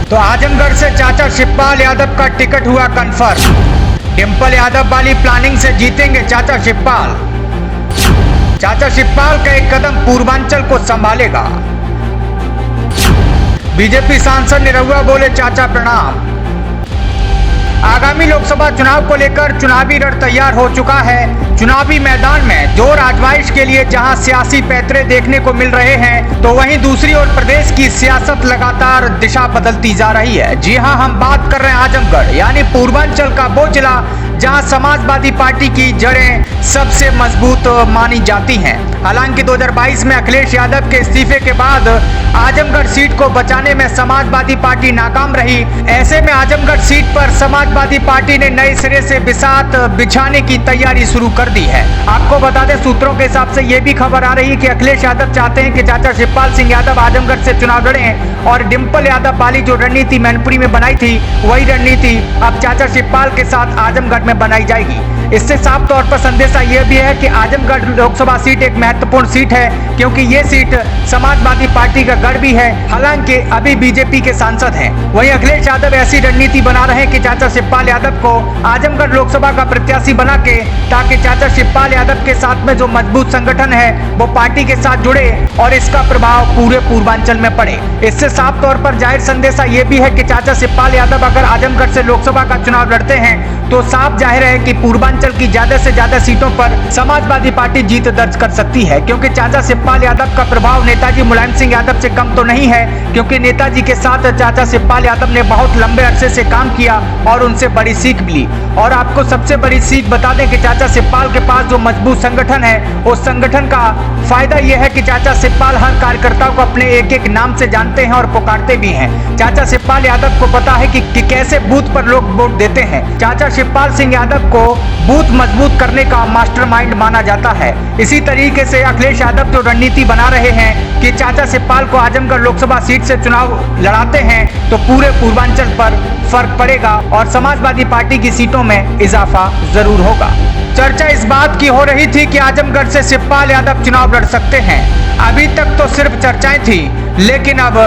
तो आजमगढ़ से चाचा शिवपाल यादव का टिकट हुआ कंफर्म। डिंपल यादव वाली प्लानिंग से जीतेंगे चाचा शिवपाल। चाचा शिवपाल का एक कदम पूर्वांचल को संभालेगा। बीजेपी सांसद निरहुआ बोले चाचा प्रणाम। आगामी लोकसभा चुनाव को लेकर चुनावी रण तैयार हो चुका है। चुनावी मैदान में जोर आजमाइश के लिए जहां सियासी पैतरे देखने को मिल रहे हैं, तो वहीं दूसरी ओर प्रदेश की सियासत लगातार दिशा बदलती जा रही है। जी हां, हम बात कर रहे हैं आजमगढ़ यानी पूर्वांचल का वो जिला जहां समाजवादी पार्टी की जड़ें सबसे मजबूत मानी जाती हैं। हालांकि 2022 में अखिलेश यादव के इस्तीफे के बाद आजमगढ़ सीट को बचाने में समाजवादी पार्टी नाकाम रही। ऐसे में आजमगढ़ सीट पर समाजवादी पार्टी ने नए सिरे से बिसात बिछाने की तैयारी शुरू कर दी है। आपको बता दें, सूत्रों के हिसाब से ये भी खबर आ रही है कि अखिलेश यादव चाहते हैं कि चाचा शिवपाल सिंह यादव आजमगढ़ से चुनाव लड़ें और डिंपल यादव वाली जो रणनीति मैनपुरी में बनाई थी, वही रणनीति अब चाचा शिवपाल के साथ आजमगढ़ में बनाई जाएगी। इससे साफ तौर पर संदेशा यह भी है कि आजमगढ़ लोकसभा सीट एक महत्वपूर्ण सीट है, क्योंकि ये सीट समाजवादी पार्टी का गढ़ भी है। हालांकि अभी बीजेपी के सांसद हैं। वहीं अखिलेश यादव ऐसी रणनीति बना रहे हैं कि चाचा शिवपाल यादव को आजमगढ़ लोकसभा का प्रत्याशी बना के, ताकि चाचा शिवपाल यादव के साथ में जो मजबूत संगठन है वो पार्टी के साथ जुड़े और इसका प्रभाव पूरे पूर्वांचल में पड़े। इससे साफ तौर पर जाहिर संदेशा ये भी है कि चाचा शिवपाल यादव अगर आजमगढ़ से लोकसभा का चुनाव लड़ते हैं तो साफ जाहिर है कि पूर्वांचल की ज्यादा से ज्यादा सीटों पर समाजवादी पार्टी जीत दर्ज कर सकती है, क्योंकि चाचा शिवपाल यादव का प्रभाव नेताजी मुलायम सिंह यादव से कम तो नहीं है, क्योंकि नेताजी के साथ चाचा शिवपाल यादव ने बहुत लंबे अरसे से काम किया और उनसे बड़ी सीख मिली। और आपको सबसे बड़ी सीख बता दें कि चाचा शिवपाल के पास जो मजबूत संगठन है, उस संगठन का फायदा यह है कि चाचा शिवपाल हर कार्यकर्ता को अपने एक एक नाम से जानते हैं और पुकारते भी हैं। चाचा शिवपाल यादव को पता है कि कैसे बूथ पर लोग वोट देते हैं। चाचा शिवपाल सिंह यादव को बूथ मजबूत करने का मास्टरमाइंड माना जाता है। इसी तरीके से अखिलेश यादव जो रणनीति बना रहे हैं कि चाचा शिवपाल को आजमगढ़ लोकसभा सीट से चुनाव लड़ाते हैं तो पूरे पूर्वांचल पर फर्क पड़ेगा और समाजवादी पार्टी की सीटों में इजाफा जरूर होगा। चर्चा इस बात की हो रही थी कि आजमगढ़ से शिवपाल यादव चुनाव लड़ सकते हैं। अभी तक तो सिर्फ चर्चाएं थी, लेकिन अब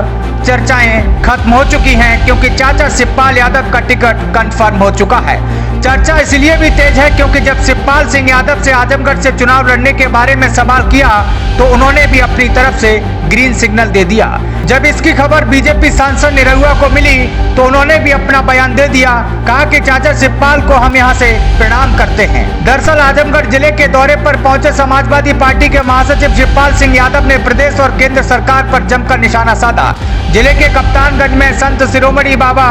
चर्चाएं खत्म हो चुकी हैं, क्योंकि चाचा शिवपाल यादव का टिकट कंफर्म हो चुका है। चर्चा इसलिए भी तेज है क्योंकि जब शिवपाल सिंह यादव से आजमगढ़ से चुनाव लड़ने के बारे में सवाल किया तो उन्होंने भी अपनी तरफ से ग्रीन सिग्नल दे दिया। जब इसकी खबर बीजेपी सांसद निरहुआ को मिली तो उन्होंने भी अपना बयान दे दिया, कहा कि चाचा शिवपाल को हम यहां से प्रणाम करते हैं। दरअसल आजमगढ़ जिले के दौरे पर पहुंचे समाजवादी पार्टी के महासचिव शिवपाल सिंह यादव ने प्रदेश और केंद्र सरकार पर जमकर निशाना साधा। जिले के कप्तानगंज में संत शिरोमणि बाबा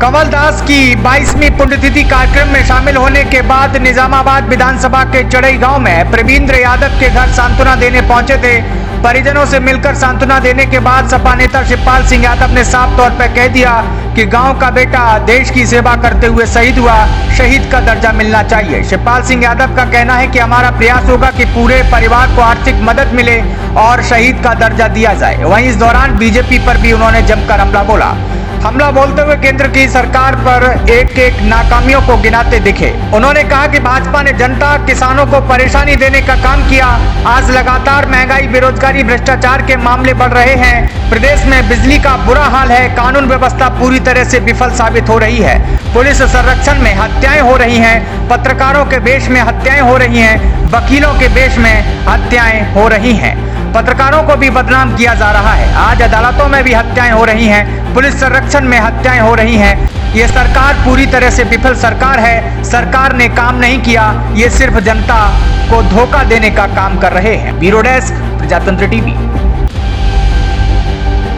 कमलदास की 22वीं पुण्यतिथि कार्यक्रम में शामिल होने के बाद निजामाबाद विधानसभा के चढ़ई गांव में प्रवींद्र यादव के घर सांत्वना देने पहुंचे थे। परिजनों से मिलकर सांत्वना देने के बाद सपा नेता शिवपाल सिंह यादव ने साफ तौर पर कह दिया कि गांव का बेटा देश की सेवा करते हुए शहीद हुआ, शहीद का दर्जा मिलना चाहिए। शिवपाल सिंह यादव का कहना है कि हमारा प्रयास होगा कि पूरे परिवार को आर्थिक मदद मिले और शहीद का दर्जा दिया जाए। वहीं इस दौरान बीजेपी पर भी उन्होंने जमकर हमला बोलते हुए केंद्र की सरकार पर एक एक नाकामियों को गिनाते दिखे। उन्होंने कहा कि भाजपा ने जनता किसानों को परेशानी देने का काम किया। आज लगातार महंगाई, बेरोजगारी, भ्रष्टाचार के मामले बढ़ रहे हैं। प्रदेश में बिजली का बुरा हाल है। कानून व्यवस्था पूरी तरह से विफल साबित हो रही है। पुलिस संरक्षण में हत्याएं हो रही हैं। पत्रकारों के बेश में हत्याएं हो रही हैं। वकीलों के बेश में हत्याएं हो रही हैं। पत्रकारों को भी बदनाम किया जा रहा है। आज अदालतों में भी हत्याएं हो रही हैं। पुलिस संरक्षण में हत्याएं हो रही हैं। ये सरकार पूरी तरह से विफल सरकार है। सरकार ने काम नहीं किया, ये सिर्फ जनता को धोखा देने का काम कर रहे हैं। ब्यूरो डेस्क, प्रजातंत्र टीवी।